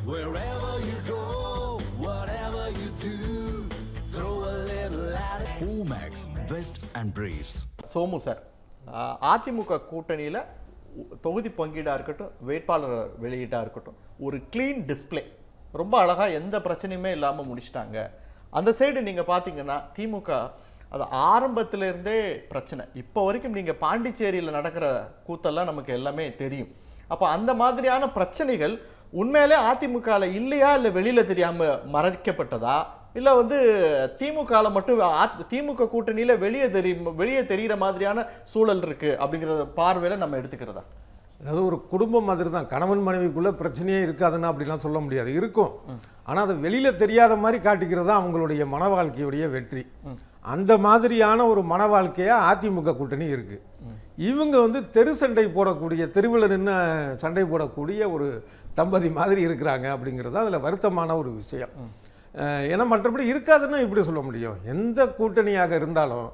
Wherever you go, whatever you do, throw a little at it. Omax, Vest and Briefs. Somu sir, AIADMK கூட்டணியில் தொகுதி பங்கீடாக இருக்கட்டும், வேட்பாளர் வெளியீட்டாக இருக்கட்டும், ஒரு க்ளீன் டிஸ்பிளே, ரொம்ப அழகாக எந்த பிரச்சனையுமே இல்லாமல் முடிச்சிட்டாங்க. அந்த சைடு நீங்கள் பார்த்தீங்கன்னா திமுக அது ஆரம்பத்திலேருந்தே பிரச்சனை. இப்போ வரைக்கும் நீங்கள் பாண்டிச்சேரியில் நடக்கிற கூத்தெல்லாம் நமக்கு எல்லாமே தெரியும். அப்போ அந்த மாதிரியான பிரச்சனைகள் உண்மையிலே அதிமுகவில் இல்லையா, இல்லை வெளியில் தெரியாமல் மறைக்கப்பட்டதா, இல்லை வந்து திமுகவில் மட்டும் திமுக கூட்டணியில் வெளியே தெரிகிற மாதிரியான சூழல் இருக்குது அப்படிங்கிற பார்வையில் நம்ம எடுத்துக்கிறதா? அதாவது ஒரு குடும்பம் மாதிரி தான். கணவன் மனைவிக்குள்ளே பிரச்சனையே இருக்காதுன்னா அப்படிலாம் சொல்ல முடியாது, இருக்கும். ஆனால் அது வெளியில் தெரியாத மாதிரி காட்டிக்கிறது தான் அவங்களுடைய மன வாழ்க்கையுடைய வெற்றி. அந்த மாதிரியான ஒரு மன வாழ்க்கையாக அதிமுக கூட்டணி இருக்குது. இவங்க வந்து தெரு சண்டை போடக்கூடிய, தெருவில் நின்று சண்டை போடக்கூடிய ஒரு தம்பதி மாதிரி இருக்கிறாங்க அப்படிங்கிறது அதில் வருத்தமான ஒரு விஷயம். ஏன்னா மற்றபடி இருக்காதுன்னா இப்படி சொல்ல முடியும். எந்த கூட்டணியாக இருந்தாலும்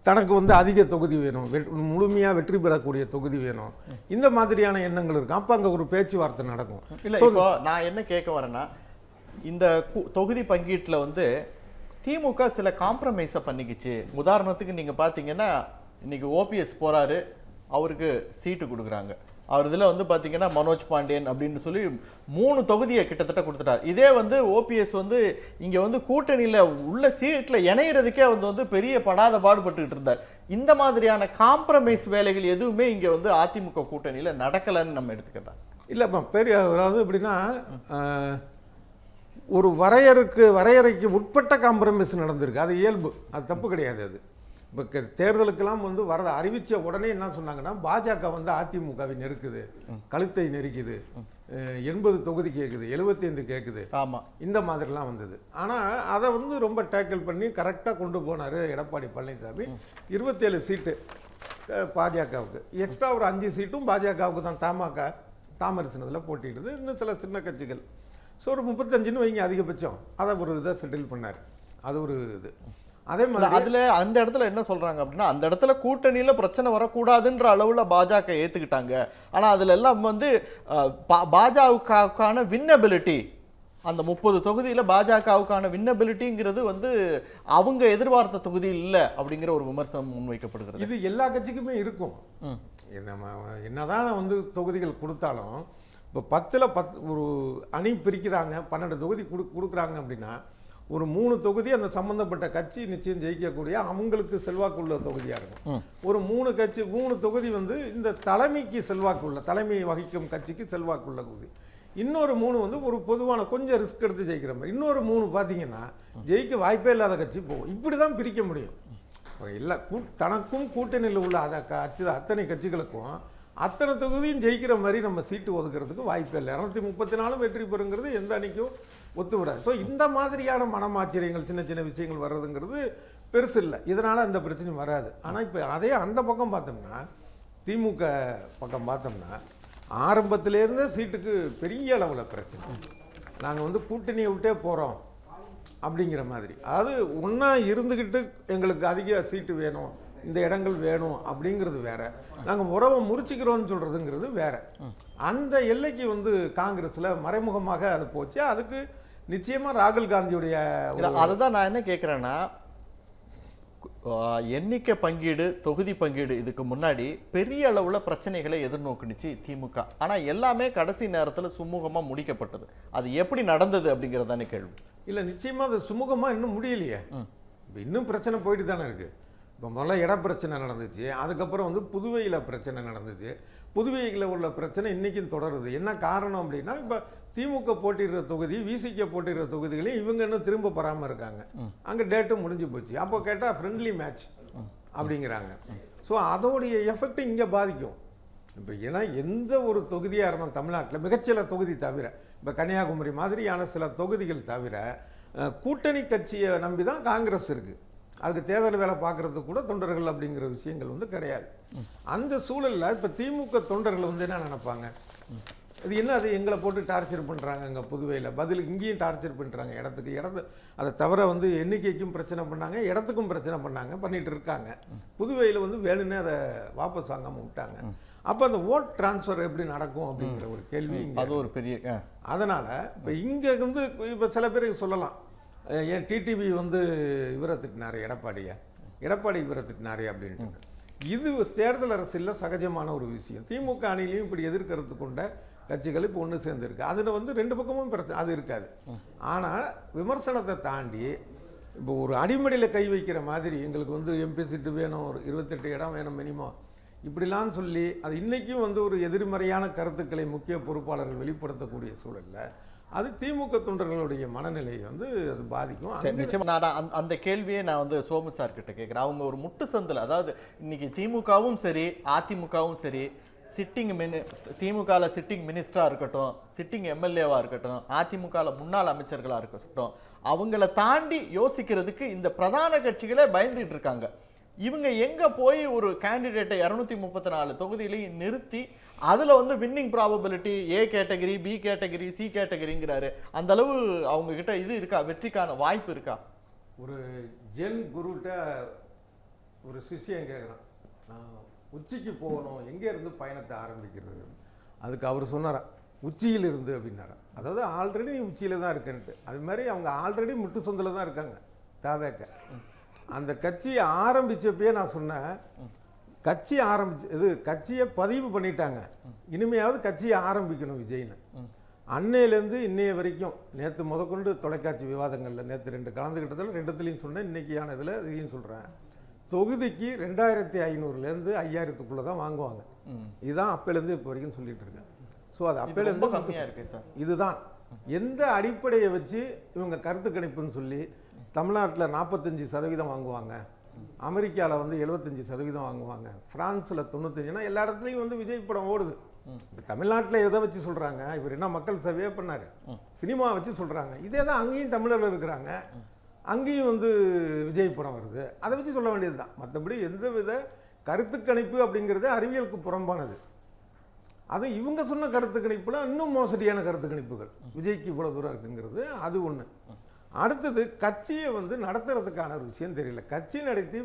தனக்கு வந்து அதிக தொகுதி வேணும், முழுமையாக வெற்றி பெறக்கூடிய தொகுதி வேணும், இந்த மாதிரியான எண்ணங்கள் இருக்கும். அப்போ அங்கே ஒரு பேச்சுவார்த்தை நடக்கும். இல்லை, இப்போ நான் என்ன கேட்க வரேன்னா, இந்த தொகுதி பங்கீட்டில் வந்து திமுக சில காம்ப்ரமைஸை பண்ணிக்கிச்சு. உதாரணத்துக்கு நீங்கள் பார்த்தீங்கன்னா, இன்னைக்கு ஓபிஎஸ் போகிறாரு, அவருக்கு சீட்டு கொடுக்குறாங்க. அவர் இதில் வந்து பார்த்தீங்கன்னா மனோஜ் பாண்டியன் அப்படின்னு சொல்லி 3 தொகுதியை கிட்டத்தட்ட கொடுத்துட்டார். இதே வந்து ஓபிஎஸ் வந்து இங்கே வந்து கூட்டணியில் உள்ள சீட்டில் இணையிறதுக்கே வந்து பெரிய படாத பாடுபட்டுக்கிட்டு இருந்தார். இந்த மாதிரியான காம்ப்ரமைஸ் வேலைகள் எதுவுமே இங்கே வந்து அதிமுக கூட்டணியில் நடக்கலைன்னு நம்ம எடுத்துக்கலாம். இல்லைப்பா, பெரிய அதாவது எப்படின்னா, ஒரு வரையறைக்கு உட்பட்ட காம்ப்ரமைஸ் நடந்திருக்கு. அது இயல்பு, அது தப்பு கிடையாது. அது இப்போ தேர்தலுக்கெல்லாம் வந்து வரதை அறிவித்த உடனே என்ன சொன்னாங்கன்னா, பாஜக வந்து அதிமுகவை நெருக்குது, கழுத்தை நெருக்குது, 80 தொகுதி கேட்குது, 75 கேட்குது, ஆமாம், இந்த மாதிரிலாம் வந்தது. ஆனால் அதை வந்து ரொம்ப டேக்கிள் பண்ணி கரெக்டாக கொண்டு போனார் எடப்பாடி பழனிசாமி. 27 சீட்டு பாஜகவுக்கு, எக்ஸ்ட்ரா ஒரு 5 சீட்டும் பாஜகவுக்கு தான். தாமரிசினத்தில் போட்டிடுது, இன்னும் சில சின்ன கட்சிகள். ஸோ ஒரு 35ன்னு வைங்க அதிகபட்சம். அதை ஒரு இதை செட்டில் பண்ணார். அது ஒரு இது. அதே மாதிரி அதில் அந்த இடத்துல என்ன சொல்கிறாங்க அப்படின்னா, அந்த இடத்துல கூட்டணியில் பிரச்சனை வரக்கூடாதுன்ற அளவில் பாஜக ஏற்றுக்கிட்டாங்க. ஆனால் அதில் எல்லாம் வந்து பாஜகவுக்கான வின்னபிலிட்டி, அந்த 30 தொகுதியில் பாஜகவுக்கான வின்னபிலிட்டிங்கிறது வந்து அவங்க எதிர்பார்த்த தொகுதி இல்லை அப்படிங்கிற ஒரு விமர்சனம் முன்வைக்கப்படுகிறது. இது எல்லா கட்சிக்குமே இருக்கும். நம்ம என்னதான் வந்து தொகுதிகள் கொடுத்தாலும், இப்போ 10ல் 10 ஒரு அணி பிரிக்கிறாங்க, 12 தொகுதி கொடுக்குறாங்க அப்படின்னா, ஒரு 3 தொகுதி அந்த சம்பந்தப்பட்ட கட்சி நிச்சயம் ஜெயிக்கக்கூடிய அவங்களுக்கு செல்வாக்குள்ள தொகுதியாக இருக்கும். ஒரு 3 தொகுதி வந்து இந்த தலைமைக்கு செல்வாக்குள்ள, தலைமை வகிக்கும் கட்சிக்கு செல்வாக்குள்ள தொகுதி. இன்னொரு 3 வந்து ஒரு பொதுவான கொஞ்சம் ரிஸ்க் எடுத்து ஜெயிக்கிற மாதிரி. இன்னொரு 3 பார்த்தீங்கன்னா ஜெயிக்க வாய்ப்பே இல்லாத கட்சி போகும். இப்படி தான் பிரிக்க முடியும். இல்லை, தனக்கும் கூட்டணியில் உள்ள அத்தனை கட்சிகளுக்கும் அத்தனை தொகுதியும் ஜெயிக்கிற மாதிரி நம்ம சீட்டு ஒதுக்கிறதுக்கு வாய்ப்பே இல்லை. 234 வெற்றி பெறுங்கிறது எந்த அணிக்கும் ஒத்து வராது. ஸோ இந்த மாதிரியான மனமாச்சரியங்கள், சின்ன சின்ன விஷயங்கள் வர்றதுங்கிறது பெருசு இல்லை. இதனால் அந்த பிரச்சனையும் வராது. ஆனால் இப்போ அதே அந்த பக்கம் பார்த்தோம்னா, திமுக பக்கம் பார்த்தோம்னா, ஆரம்பத்திலேருந்தே சீட்டுக்கு பெரிய அளவில் பிரச்சனை. நாங்கள் வந்து கூட்டணியை விட்டே போகிறோம் அப்படிங்கிற மாதிரி. அதாவது ஒன்றா இருந்துக்கிட்டு எங்களுக்கு அதிக சீட்டு வேணும், இந்த இடங்கள் வேணும் அப்படிங்கிறது வேற, நாங்கள் உறவை முறிச்சிக்கிறோம்னு சொல்கிறதுங்கிறது வேற. அந்த எல்லைக்கு வந்து காங்கிரஸில் மறைமுகமாக அது போச்சு. அதுக்கு நிச்சயமாக ராகுல் காந்தியுடைய அதுதான் நான் என்ன கேட்குறேன்னா, எண்ணிக்கை பங்கீடு, தொகுதி பங்கீடு இதுக்கு முன்னாடி பெரிய அளவில் பிரச்சனைகளை எதிர்நோக்குனுச்சு திமுக. ஆனால் எல்லாமே கடைசி நேரத்தில் சுமூகமாக முடிக்கப்பட்டது. அது எப்படி நடந்தது அப்படிங்கிறதானே கேள்வி. இல்லை, நிச்சயமாக அது சுமூகமாக இன்னும் முடியலையே. இப்போ இன்னும் பிரச்சனை போயிட்டு தானே இருக்குது. இப்போ முதல்ல இட பிரச்சனை நடந்துச்சு, அதுக்கப்புறம் வந்து புதுவையில் பிரச்சனை நடந்துச்சு. புதுவையில் உள்ள பிரச்சனை இன்றைக்கும் தொடருது. என்ன காரணம் அப்படின்னா, இப்போ திமுக போட்டிடுற தொகுதி, விசிக போட்டிடுற தொகுதிகளையும் இவங்க இன்னும் திரும்ப பெறாமல் இருக்காங்க. அங்கே டேட்டும் முடிஞ்சு போச்சு. அப்போ கேட்டால் ஃப்ரெண்ட்லி மேட்ச் அப்படிங்கிறாங்க. ஸோ அதோடைய எஃபெக்ட் இங்கே பாதிக்கும். இப்போ ஏன்னா எந்த ஒரு தொகுதியாக இருந்தாலும் தமிழ்நாட்டில் மிகச்சில தொகுதி தவிர, இப்போ கன்னியாகுமரி மாதிரியான சில தொகுதிகள் தவிர, கூட்டணி கட்சியை நம்பி தான் காங்கிரஸ் இருக்குது. அதுக்கு தேர்தல் வேலை பார்க்குறதுக்கு கூட தொண்டர்கள் அப்படிங்கிற விஷயங்கள் வந்து கிடையாது. அந்த சூழலில் இப்போ திமுக தொண்டர்கள் வந்து என்ன நினைப்பாங்க, அது என்ன, அது எங்களை போட்டு டார்ச்சர் பண்ணுறாங்க அங்கே புதுவையில், பதில் இங்கேயும் டார்ச்சர் பண்ணுறாங்க, இடத்த அதை தவிர வந்து எண்ணிக்கைக்கும் பிரச்சனை பண்ணாங்க, இடத்துக்கும் பிரச்சனை பண்ணிட்டு இருக்காங்க. புதுவையில் வந்து வேணும்னே அதை வாபஸ் வாங்காமல் விட்டாங்க. அப்போ அந்த ஓட் டிரான்ஸ்ஃபர் எப்படி நடக்கும் அப்படிங்கிற ஒரு கேள்வி அது ஒரு பெரிய அதனால் இப்போ இங்கே வந்து இப்போ சில பேர் சொல்லலாம், ஏன் டிடிவி வந்து இவரை திட்டினாரு எடப்பாடி இவரை திட்டினாரு அப்படின்ட்டு. இது தேர்தல் அரசியலில் சகஜமான ஒரு விஷயம். திமுக அணிலையும் இப்படி எதிர்கருத்து கொண்ட கட்சிகள் இப்போ ஒன்று சேர்ந்துருக்கு. அதில் வந்து ரெண்டு பக்கமும் பிரச்சனை அது இருக்காது. ஆனால் விமர்சனத்தை தாண்டி இப்போ ஒரு அடிமடியில் கை வைக்கிற மாதிரி எங்களுக்கு வந்து எம்பி சீட்டு வேணும், ஒரு 28 இடம் வேணும் மினிமம், இப்படிலாம் சொல்லி அது இன்றைக்கும் வந்து ஒரு எதிர்மறையான கருத்துக்களை முக்கிய பொறுப்பாளர்கள் வெளிப்படுத்தக்கூடிய சூழலில் அது திமுக தொண்டர்களுடைய மனநிலையை வந்து அது பாதிக்கும். நிச்சயமா நான் அந்த கேள்வியை நான் வந்து சோமு சார் கிட்ட கேட்குறேன். அவங்க ஒரு முட்டு சந்தில், அதாவது இன்னைக்கு திமுகவும் சரி அதிமுகவும் சரி திமுகவில் சிட்டிங் மினிஸ்டராக இருக்கட்டும், சிட்டிங் எம்எல்ஏவாக இருக்கட்டும், அதிமுகவில் முன்னாள் அமைச்சர்களாக இருக்கட்டும், அவங்கள தாண்டி யோசிக்கிறதுக்கு இந்த பிரதான கட்சிகளே பயந்துட்டு இருக்காங்க. இவங்க எங்கே போய் ஒரு கேண்டிடேட்டை 234 தொகுதியிலையும் நிறுத்தி அதில் வந்து winning probability A category, B category, C கேட்டகரிங்கிறாரு. அந்த அளவு அவங்க கிட்ட இது இருக்கா, வெற்றிக்கான வாய்ப்பு இருக்கா? ஒரு ஜென் குருட்ட ஒரு சிஷ்யன் கேட்குறான், உச்சிக்கு போகணும், எங்கே இருந்து பயணத்தை ஆரம்பிக்கிறது? அதுக்கு அவர் சொன்னாரா, உச்சியில் இருந்து அப்படின்னாரா. அதாவது ஆல்ரெடி நீ உச்சியில் தான் இருக்கன்ட்டு. அது மாதிரி அவங்க ஆல்ரெடி முட்டு சொந்தில் தான் இருக்காங்க. தாவேக்க அந்த கட்சியை ஆரம்பித்தப்பே நான் சொன்னேன், கட்சியை பதிவு பண்ணிட்டாங்க, இனிமையாவது கட்சியை ஆரம்பிக்கணும் விஜய்னு. அன்னையிலேருந்து இன்னைய வரைக்கும் நேற்று முதற்கொண்டு தொலைக்காட்சி விவாதங்களில் நேற்று 2 கலந்துக்கிட்டதில் 2த்துலேயும் சொன்னேன், இன்றைக்கியான இதில் இதையும் சொல்கிறேன், தொகுதிக்கு 2500லேருந்து 5000த்துக்குள்ளே தான் வாங்குவாங்க. இதுதான் அப்போலேருந்து இப்போ வரைக்கும் சொல்லிட்டு இருக்கேன். ஸோ அது அப்போலேருந்து கம்மியாக இருக்குது சார். இதுதான் எந்த அடிப்படையை வச்சு இவங்க கருத்து கணிப்புன்னு சொல்லி தமிழ்நாட்டில் 45% வாங்குவாங்க, அமெரிக்காவில் வந்து 75% வாங்குவாங்க, ஃப்ரான்ஸில் 95%. எல்லா இடத்துலையும் வந்து விஜய் படம் ஓடுது. இப்போ தமிழ்நாட்டில் எதை வச்சு சொல்கிறாங்க, இவர் என்ன மக்கள் சேவையே பண்ணார், சினிமா வச்சு சொல்கிறாங்க. இதே தான் அங்கேயும் தமிழர்கள் இருக்கிறாங்க, அங்கேயும் வந்து விஜய் படம் வருது, அதை வச்சு சொல்ல வேண்டியது தான். மற்றபடி எந்த வித கருத்து கணிப்பு அப்படிங்கிறது அறிவியலுக்கு புறம்பானது. அது இவங்க சொன்ன கருத்து கணிப்பில் இன்னும் மோசடியான கருத்து கணிப்புகள், விஜய்க்கு இவ்வளோ தூரம் இருக்குங்கிறது அது ஒன்று. அடுத்தது கட்சியை வந்து நடத்துறதுக்கான ஒரு விஷயம் தெரியல. கட்சி நடத்தி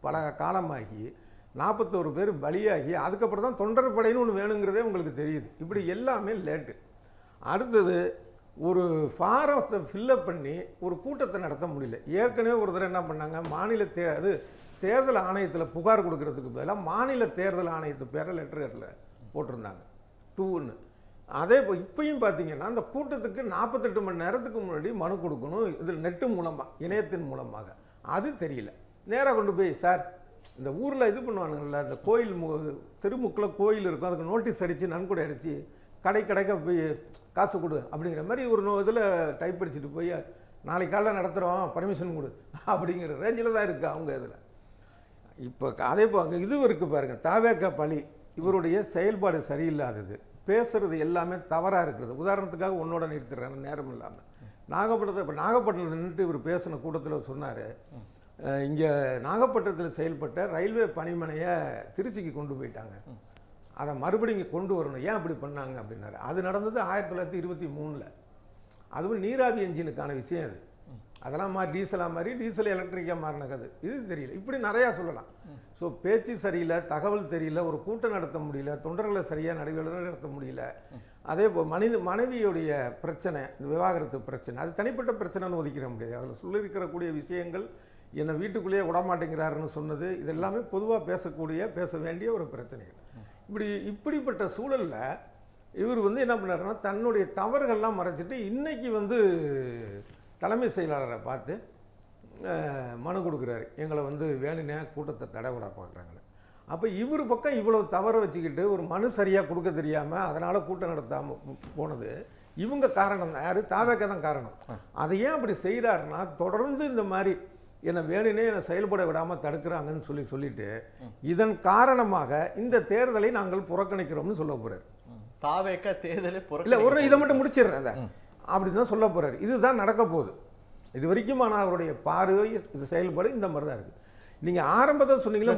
பல காலமாகி 41 பேர் பலியாகி அதுக்கப்புறம் தான் தொண்டர் படைன்னு ஒன்று வேணுங்கிறதே உங்களுக்கு தெரியுது. இப்படி எல்லாமே லேட்டு. அடுத்தது ஒரு ஃபாரத்தை ஃபில்லப் பண்ணி ஒரு கூட்டத்தை நடத்த முடியல. ஏற்கனவே ஒரு தடவை என்ன பண்ணாங்க, தேர்தல் ஆணையத்தில் புகார் கொடுக்கறதுக்கு பதிலாக மாநில தேர்தல் ஆணையத்து பேரை லெட்டரில் போட்டிருந்தாங்க 2ன்னு. அதே இப்பயும் பார்த்தீங்கன்னா அந்த கூட்டத்துக்கு 48 மணி நேரத்துக்கு முன்னாடி மனு கொடுக்கணும், இதில் நெட்டு மூலமாக, இணையத்தின் மூலமாக. அது தெரியல. நேராக கொண்டு போய், சார் இந்த ஊரில் இது பண்ணுவானுங்கள்ல, இந்த கோயில் திருமுக்கில் கோயில் இருக்கும், அதுக்கு நோட்டீஸ் அடித்து நன்கொடை அடித்து கடைக்க போய் காசு கொடு அப்படிங்கிற மாதிரி ஒரு இதில் டைப் அடிச்சுட்டு போய் நாளைக்கு காலையில் நடத்துகிறோம் பர்மிஷன் கொடு அப்படிங்கிற ரேஞ்சில் தான் இருக்குது அவங்க இதில். இப்போ அதே அங்கே இதுவும் இருக்குது பாருங்கள், தாவேக்க பழி, இவருடைய செயல்பாடு சரியில்லாதது, பேசுகிறது எல்லாமே தவறாக இருக்கிறது. உதாரணத்துக்காக உன்னோட நிறுத்துறேன் நேரம் இல்லாமல், நாகப்பட்டினத்தில் நின்றுட்டு இவர் பேசின கூட்டத்தில் சொன்னார், இங்கே நாகப்பட்டினத்தில் செயல்பட்ட ரயில்வே பணிமனையை திருச்சிக்கு கொண்டு போயிட்டாங்க, அதை மறுபடியும் இங்கே கொண்டு வரணும், ஏன் அப்படி பண்ணாங்க அப்படின்னாரு. அது நடந்தது 1923. அதுவும் நீராவி என்ஜினுக்கான விஷயம் அது. அதெல்லாம் டீசலாக மாதிரி டீசல் எலக்ட்ரிக்காக மாறின கதை இது தெரியல. இப்படி நிறையா சொல்லலாம். ஸோ பேச்சு சரியில்லை, தகவல் தெரியல, ஒரு கூட்டம் நடத்த முடியல, தொண்டர்களை சரியாக நடத்த முடியல. அதே போல் மனைவியுடைய பிரச்சனை, விவாகரத்து பிரச்சனை, அது தனிப்பட்ட பிரச்சனைன்னு ஒதுக்கிற முடியாது. அதில் சொல்லியிருக்கிறக்கூடிய விஷயங்கள், என்னை வீட்டுக்குள்ளேயே விடமாட்டேங்கிறாருன்னு சொன்னது, இதெல்லாமே பொதுவாக பேச வேண்டிய ஒரு பிரச்சனைகள். இப்படிப்பட்ட சூழலில் இவர் வந்து என்ன பண்ணாருன்னா, தன்னுடைய தவறுகள்லாம் மறைச்சிட்டு இன்னைக்கு வந்து தலைமை செயலாளரை பார்த்து மனு கொடுக்குறாரு, எங்களை வந்து வேணுனே கூட்டத்தை தடை விட பார்க்குறாங்கன்னு. அப்போ இவர் பக்கம் இவ்வளோ தவறை வச்சுக்கிட்டு ஒரு மனு சரியாக கொடுக்க தெரியாமல் அதனால் கூட்டம் நடத்தாமல் போனது இவங்க காரணம் தான். யார்? தாவேக்க தான் காரணம். அதை ஏன் அப்படி செய்கிறாருன்னா, தொடர்ந்து இந்த மாதிரி என்னை வேணுனே என்னை செயல்பட விடாமல் தடுக்கிறாங்கன்னு சொல்லிட்டு இதன் காரணமாக இந்த தேர்தலை நாங்கள் புறக்கணிக்கிறோம்னு சொல்ல போகிறார். தாவேக்க தேர்தலை இல்லை, ஒரு இதை மட்டும் முடிச்சிடுறேன், அதை அப்படி தான் சொல்ல போகிறார். இதுதான் நடக்க போகுது. இது வரைக்கும் ஆனால் அவருடைய பார்வை, இது செயல்பாடு இந்த மாதிரி தான் இருக்குது. நீங்கள் ஆரம்பத்தில் சொன்னீங்களா,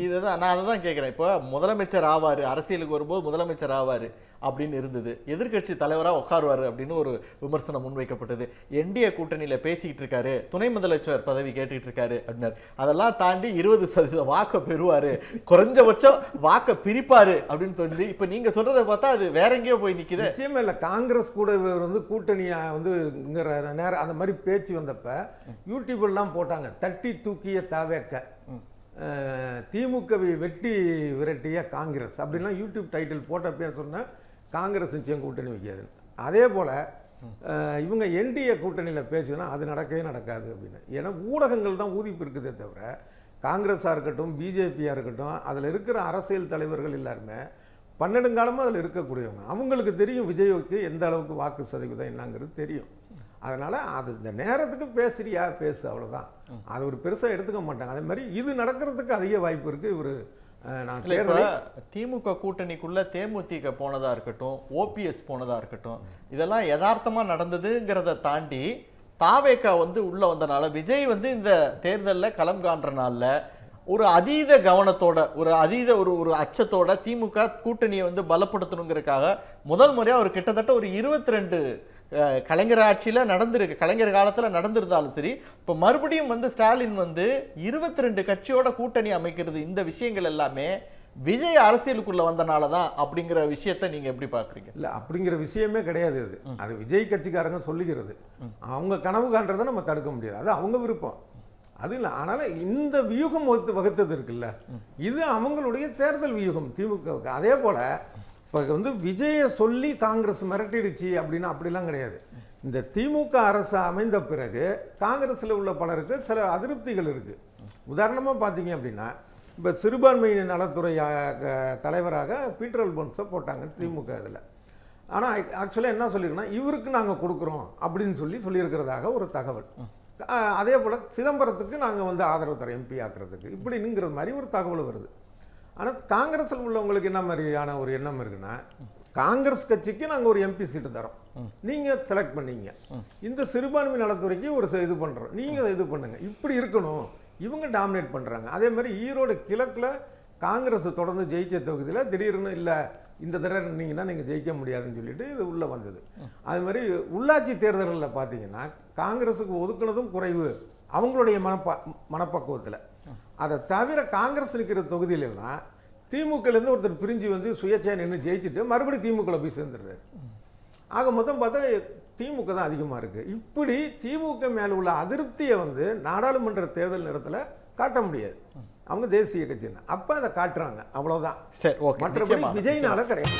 இதுதான் நான் அதை தான் கேட்குறேன். இப்போ முதலமைச்சர் ஆவார், அரசியலுக்கு வரும்போது முதலமைச்சர் ஆவார், அப்படின்னு இருந்தது. எதிர்க்கட்சி தலைவராக உட்காருவார் அப்படின்னு ஒரு விமர்சனம் முன்வைக்கப்பட்டது. என்டிஏ கூட்டணியில் பேசிக்கிட்டு இருக்காரு, துணை முதலமைச்சர் பதவி கேட்டுக்கிட்டு இருக்காரு அப்படின்னாரு. அதெல்லாம் தாண்டி 20% வாக்கை பெறுவார், குறைஞ்சபட்சம் வாக்கை பிரிப்பார் அப்படின்னு தோணுது. இப்போ நீங்கள் சொல்கிறத பார்த்தா அது வேற எங்கேயோ போய் நிற்கிது. நிச்சயமே இல்லை. காங்கிரஸ் கூட வந்து கூட்டணியாக வந்து நேரம் அந்த மாதிரி பேச்சு வந்தப்ப யூடியூப்லாம் போட்டாங்க, தட்டி தூக்கிய தாவேக்க திமுகவை வெட்டி விரட்டிய காங்கிரஸ் அப்படின்லாம் யூடியூப் டைட்டில் போட்ட பேர் சொன்னால் காங்கிரஸ் நிச்சயம் கூட்டணி வைக்காது. அதே போல் இவங்க என்டிஏ கூட்டணியில் பேசுனா அது நடக்கவே நடக்காது அப்படின்னு. ஏன்னா ஊடகங்கள் தான் ஊதிப்பு இருக்குதே தவிர காங்கிரஸாக இருக்கட்டும் பிஜேபியாக இருக்கட்டும் அதில் இருக்கிற அரசியல் தலைவர்கள் எல்லாருமே பன்னெடுங்காலமாக அதில் இருக்கக்கூடியவங்க. அவங்களுக்கு தெரியும் விஜய்க்கு எந்த அளவுக்கு வாக்கு சதவீதம் என்னங்கிறது தெரியும். அதனால் அது இந்த நேரத்துக்கு பேசுறியா பேசு, அவ்வளோதான். அது ஒரு பெருசாக எடுத்துக்க மாட்டாங்க. அதே மாதிரி இது நடக்கிறதுக்கு அதிக வாய்ப்பு இருக்குது. இவர் திமுக கூட்டணிக்குள்ள தேமுதிக போனதா இருக்கட்டும், ஓபிஎஸ் போனதா இருக்கட்டும், இதெல்லாம் யதார்த்தமாக நடந்ததுங்கிறத தாண்டி தாவேக்கா வந்து உள்ள வந்தனால விஜய் வந்து இந்த தேர்தலில் களம் காண்றனால ஒரு அதீத கவனத்தோட ஒரு அச்சத்தோட திமுக கூட்டணியை வந்து பலப்படுத்தணுங்கிறதுக்காக முதல் முறையாக ஒரு கிட்டத்தட்ட ஒரு 22 கலைஞர் ஆட்சியில் நடந்திருக்கு, கலைஞர் காலத்தில் நடந்திருந்தாலும் சரி, இப்போ மறுபடியும் வந்து ஸ்டாலின் வந்து 22 கட்சியோட கூட்டணி அமைக்கிறது, இந்த விஷயங்கள் எல்லாமே விஜய் அரசியலுக்குள்ள வந்தனால தான் அப்படிங்கிற விஷயத்தை நீங்க எப்படி பாக்குறீங்க? இல்லை, அப்படிங்கிற விஷயமே கிடையாது. அது விஜய் கட்சிக்காரங்க சொல்லுகிறது. அவங்க கனவு காண்றதை நம்ம தடுக்க முடியாது, அது அவங்க விருப்பம். அது இல்லை. ஆனால் இந்த வியூகம் வகுத்தது இருக்குல்ல, இது அவங்களுடைய தேர்தல் வியூகம் திமுகவுக்கு. அதே போல் இப்போ வந்து விஜயை சொல்லி காங்கிரஸ் மிரட்டிடுச்சு அப்படின்னா அப்படிலாம் கிடையாது. இந்த திமுக அரசு அமைந்த பிறகு காங்கிரஸில் உள்ள பலருக்கு சில அதிருப்திகள் இருக்குது. உதாரணமாக பார்த்தீங்க அப்படின்னா இப்போ சிறுபான்மையின நலத்துறை தலைவராக பீட்டர் அல்போன்ஸை போட்டாங்க திமுக இதில். ஆனால் ஆக்சுவலாக என்ன சொல்லியிருக்கோன்னா இவருக்கு நாங்கள் கொடுக்குறோம் அப்படின்னு சொல்லியிருக்கிறதாக ஒரு தகவல். அதே போல் சிதம்பரத்துக்கு நாங்கள் வந்து ஆதரவு தரோம் எம்பி ஆக்குறதுக்கு இப்படிங்கிற மாதிரி ஒரு தகவல் வருது. ஆனால் காங்கிரஸில் உள்ளவங்களுக்கு என்ன மாதிரியான ஒரு எண்ணம் இருக்குன்னா, காங்கிரஸ் கட்சிக்கு நாங்கள் ஒரு எம்பி சீட்டு தரோம், நீங்கள் செலக்ட் பண்ணீங்க, இந்த சிறுபான்மை நலத்துறைக்கு ஒரு இது பண்ணுறோம், நீங்கள் இது பண்ணுங்க, இப்படி இருக்கணும். இவங்க டாமினேட் பண்ணுறாங்க. அதே மாதிரி ஈரோடு கிழக்கில் காங்கிரஸ் தொடர்ந்து ஜெயிச்ச தொகுதியில் திடீர்னு இல்லை இந்த தடவை இருந்தீங்கன்னா நீங்கள் ஜெயிக்க முடியாதுன்னு சொல்லிட்டு இது உள்ளே வந்தது. அது மாதிரி உள்ளாட்சி தேர்தல்களில் பார்த்தீங்கன்னா காங்கிரஸுக்கு ஒதுக்குனதும் குறைவு அவங்களுடைய மனப்பக்குவத்தில். அதை தவிர காங்கிரஸ் இருக்கிற தொகுதியிலலாம் திமுகலேருந்து ஒருத்தர் பிரிஞ்சு வந்து சுயேட்சையாக நின்று ஜெயிச்சுட்டு மறுபடியும் திமுகவில் போய் சேர்ந்துடுறாரு. ஆக மொத்தம் பார்த்தா திமுக தான் அதிகமாக இருக்குது. இப்படி திமுக மேலே உள்ள அதிருப்தியை வந்து நாடாளுமன்ற தேர்தல் நேரத்தில் காட்ட முடியாது. அவங்க தேசிய கட்சின்னு அப்போ அதை காட்டுறாங்க, அவ்வளோதான். சரி, ஓகே. மற்றபடி விஜய்னால கிடையாது.